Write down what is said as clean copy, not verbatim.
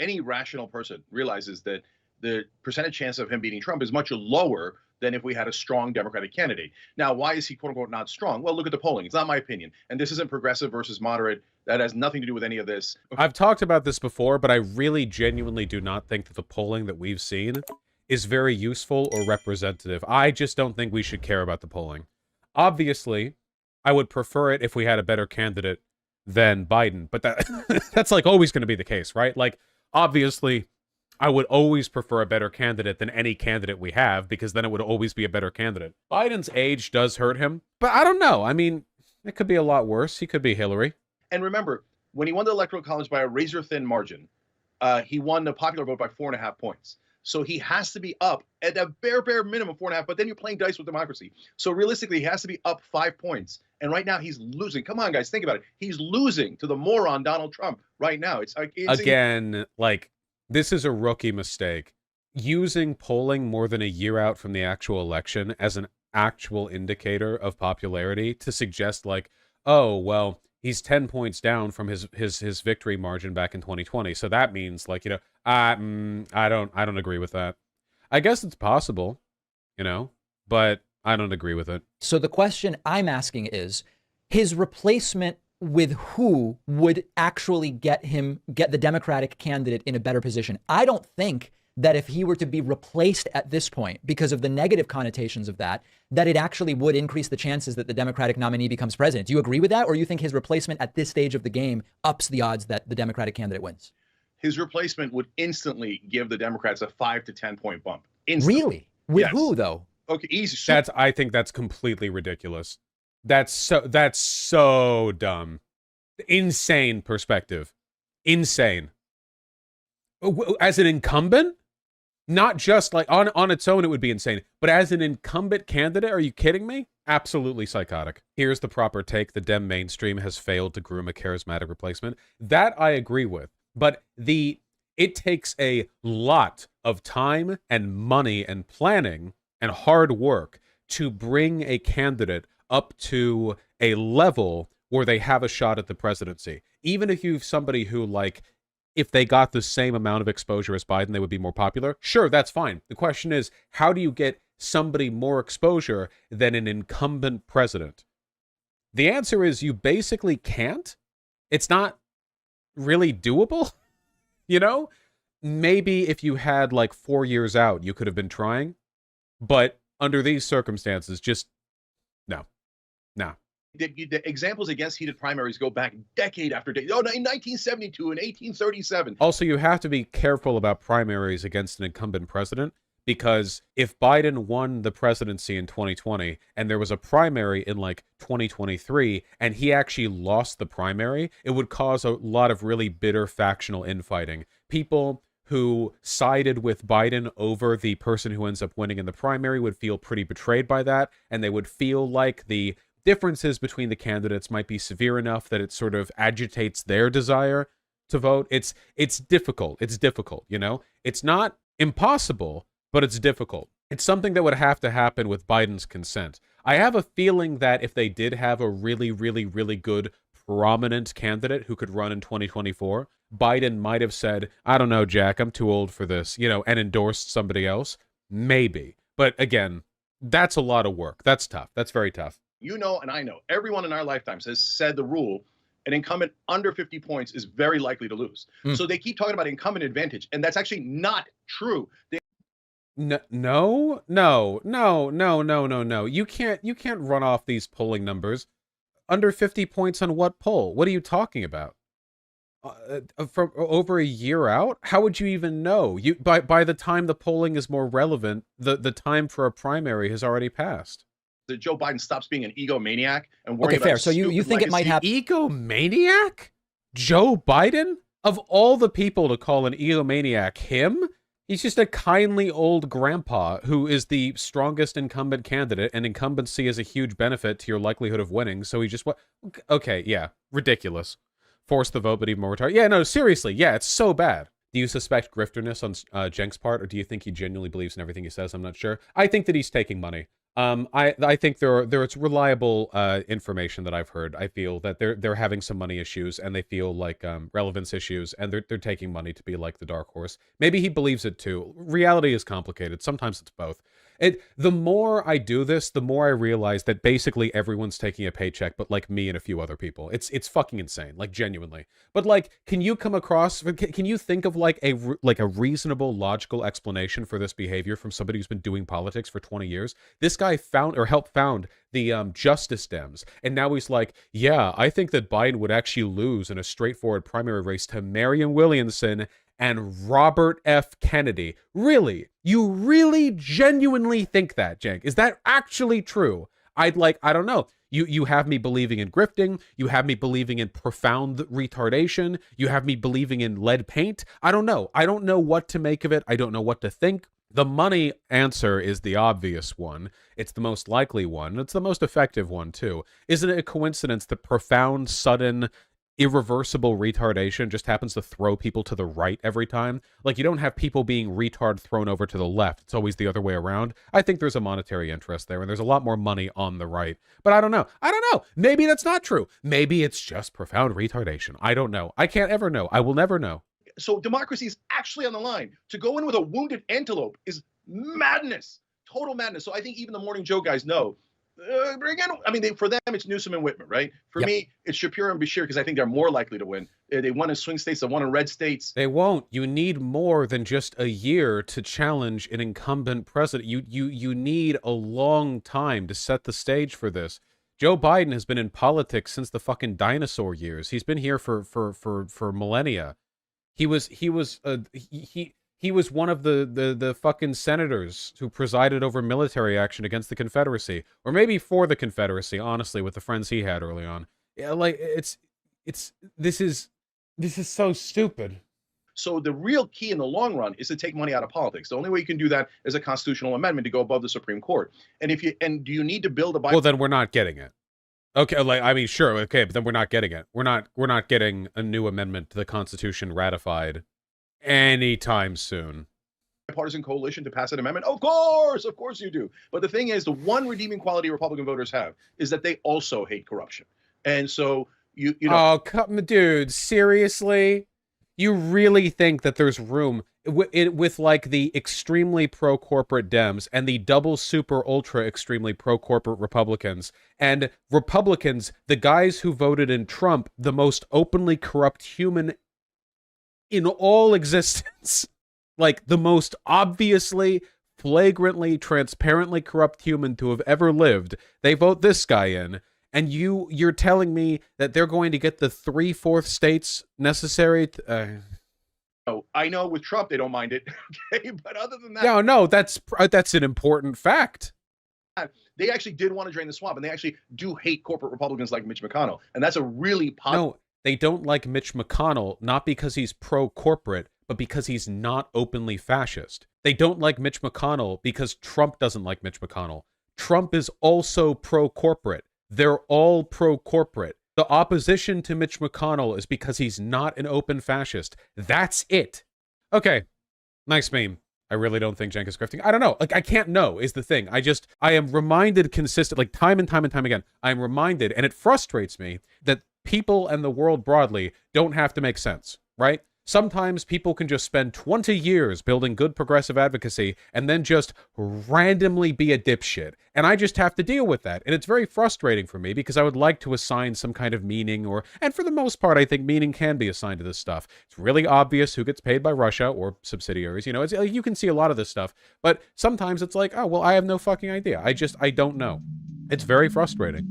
any rational person realizes that the percentage chance of him beating Trump is much lower than if we had a strong Democratic candidate. Now, why is he, quote unquote, not strong? Well, look at the polling. It's not my opinion. And this isn't progressive versus moderate. That has nothing to do with any of this. I've talked about this before, but I really genuinely do not think that the polling that we've seen is very useful or representative. I just don't think we should care about the polling. Obviously, I would prefer it if we had a better candidate than Biden, but that's like always going to be the case, right? Like, obviously, I would always prefer a better candidate than any candidate we have, because then it would always be a better candidate. Biden's age does hurt him, but I don't know. I mean, it could be a lot worse. He could be Hillary. And remember, when he won the Electoral College by a razor-thin margin, he won the popular vote by 4.5 points. So he has to be up at a bare minimum 4.5, but then you're playing dice with democracy. So realistically, he has to be up 5 points. And right now he's losing. Come on, guys, think about it. He's losing to the moron Donald Trump right now. It's like, again, like, this is a rookie mistake. Using polling more than a year out from the actual election as an actual indicator of popularity to suggest like, oh, well, he's 10 points down from his victory margin back in 2020. So that means, like, you know, I don't agree with that. I guess it's possible, you know, but I don't agree with it. So the question I'm asking is, his replacement with who would actually get the Democratic candidate in a better position? I don't think that if he were to be replaced at this point, because of the negative connotations of that it actually would increase the chances that the Democratic nominee becomes president. Do you agree with that? Or you think his replacement at this stage of the game ups the odds that the Democratic candidate wins? His replacement would instantly give the Democrats a 5 to 10 point bump. Instantly. Really? With who, though? Okay, easy. I think that's completely ridiculous. That's so dumb. Insane perspective. Insane. As an incumbent? Not just like on its own, it would be insane. But as an incumbent candidate, are you kidding me? Absolutely psychotic. Here's the proper take. The Dem mainstream has failed to groom a charismatic replacement. That I agree with. But it takes a lot of time and money and planning and hard work to bring a candidate up to a level where they have a shot at the presidency. Even if you've somebody who, like, if they got the same amount of exposure as Biden, they would be more popular. Sure, that's fine. The question is, how do you get somebody more exposure than an incumbent president? The answer is you basically can't. It's not really doable. You know, maybe if you had like 4 years out, you could have been trying. But under these circumstances, just no. The examples against heated primaries go back decade after decade. Oh, in 1972 and 1837. Also, you have to be careful about primaries against an incumbent president, because if Biden won the presidency in 2020 and there was a primary in like 2023 and he actually lost the primary, it would cause a lot of really bitter factional infighting. People who sided with Biden over the person who ends up winning in the primary would feel pretty betrayed by that, and they would feel like the differences between the candidates might be severe enough that it sort of agitates their desire to vote. It's difficult. It's difficult, you know? It's not impossible, but it's difficult. It's something that would have to happen with Biden's consent. I have a feeling that if they did have a really, really, really good, prominent candidate who could run in 2024, Biden might have said, I don't know, Jack, I'm too old for this, you know, and endorsed somebody else. Maybe. But again, that's a lot of work. That's tough. That's very tough. You know, and I know, everyone in our lifetimes has said the rule, an incumbent under 50 points is very likely to lose. So they keep talking about incumbent advantage, and that's actually not true. No. You can't run off these polling numbers. Under 50 points on what poll? What are you talking about? From over a year out? How would you even know? By the time the polling is more relevant, the time for a primary has already passed. That Joe Biden stops being an egomaniac and worrying about fair. So you think it might happen? Egomaniac? Joe Biden? Of all the people to call an egomaniac, him? He's just a kindly old grandpa who is the strongest incumbent candidate, and incumbency is a huge benefit to your likelihood of winning. So he just okay, yeah, ridiculous. Force the vote, but even more retarded. Yeah, no, seriously, yeah, it's so bad. Do you suspect grifterness on Cenk's part, or do you think he genuinely believes in everything he says? I'm not sure. I think that he's taking money. I think there's reliable information that I've heard. I feel that they're having some money issues, and they feel like relevance issues, and they're taking money to be like the dark horse. Maybe he believes it too. Reality is complicated. Sometimes it's both. The more I do this, the more I realize that basically everyone's taking a paycheck, but like me and a few other people. It's fucking insane, like genuinely. But like, can you think of like a reasonable, logical explanation for this behavior from somebody who's been doing politics for 20 years? This guy helped found the Justice Dems, and now he's like, yeah, I think that Biden would actually lose in a straightforward primary race to Marianne Williamson and Robert F. Kennedy. Really? You really genuinely think that, Cenk? Is that actually true? I don't know. You have me believing in grifting. You have me believing in profound retardation. You have me believing in lead paint. I don't know. I don't know what to make of it. I don't know what to think. The money answer is the obvious one. It's the most likely one. It's the most effective one, too. Isn't it a coincidence that profound, sudden, irreversible retardation just happens to throw people to the right every time? Like, you don't have people being retard thrown over to the left. It's always the other way around. I think there's a monetary interest there, and there's a lot more money on the right. But I don't know. Maybe that's not true. Maybe it's just profound retardation. I don't know. I can't ever know. I will never know. So democracy is actually on the line. To go in with a wounded antelope is madness, total madness. So I think even the Morning Joe guys know. Bring in, I mean, for them, it's Newsom and Whitman, right? For me, it's Shapiro and Bashir, because I think they're more likely to win. They won in swing states, they won in red states. They won't. You need more than just a year to challenge an incumbent president. You need a long time to set the stage for this. Joe Biden has been in politics since the fucking dinosaur years. He's been here for millennia. He was one of the fucking senators who presided over military action against the Confederacy, or maybe for the Confederacy, honestly, with the friends he had early on. Yeah, like this is so stupid. So the real key in the long run is to take money out of politics. The only way you can do that is a constitutional amendment to go above the Supreme Court. And do you need to build a Well, then we're not getting it. Okay, I mean, sure, okay, but then we're not getting it. We're not getting a new amendment to the Constitution ratified anytime soon. Bipartisan coalition to pass an amendment? Of course you do. But the thing is, the one redeeming quality Republican voters have is that they also hate corruption. And so you know. Oh, come, dude, seriously? You really think that there's room with like the extremely pro-corporate Dems and the double super ultra extremely pro-corporate Republicans, and Republicans, the guys who voted in Trump, the most openly corrupt human in all existence, like the most obviously, flagrantly, transparently corrupt human to have ever lived, they vote this guy in, and you're telling me that they're going to get the 3/4 states necessary to, Oh, I know with Trump they don't mind it, okay? But other than that, no, that's an important fact. They actually did want to drain the swamp, and they actually do hate corporate Republicans like Mitch McConnell, and that's a really positive. No, they don't like Mitch McConnell, not because he's pro-corporate, but because he's not openly fascist. They don't like Mitch McConnell because Trump doesn't like Mitch McConnell. Trump is also pro-corporate. They're all pro-corporate. The opposition to Mitch McConnell is because he's not an open fascist. That's it. Okay, nice meme. I really don't think Cenk is grifting. I don't know. Like, I can't know is the thing. I am reminded consistently, like time and time and time again, I'm reminded, and it frustrates me, that people and the world broadly don't have to make sense, right? Sometimes people can just spend 20 years building good progressive advocacy and then just randomly be a dipshit. And I just have to deal with that. And it's very frustrating for me because I would like to assign some kind of meaning, and for the most part, I think meaning can be assigned to this stuff. It's really obvious who gets paid by Russia or subsidiaries. You know, you can see a lot of this stuff. But sometimes it's like, oh, well, I have no fucking idea. I don't know. It's very frustrating.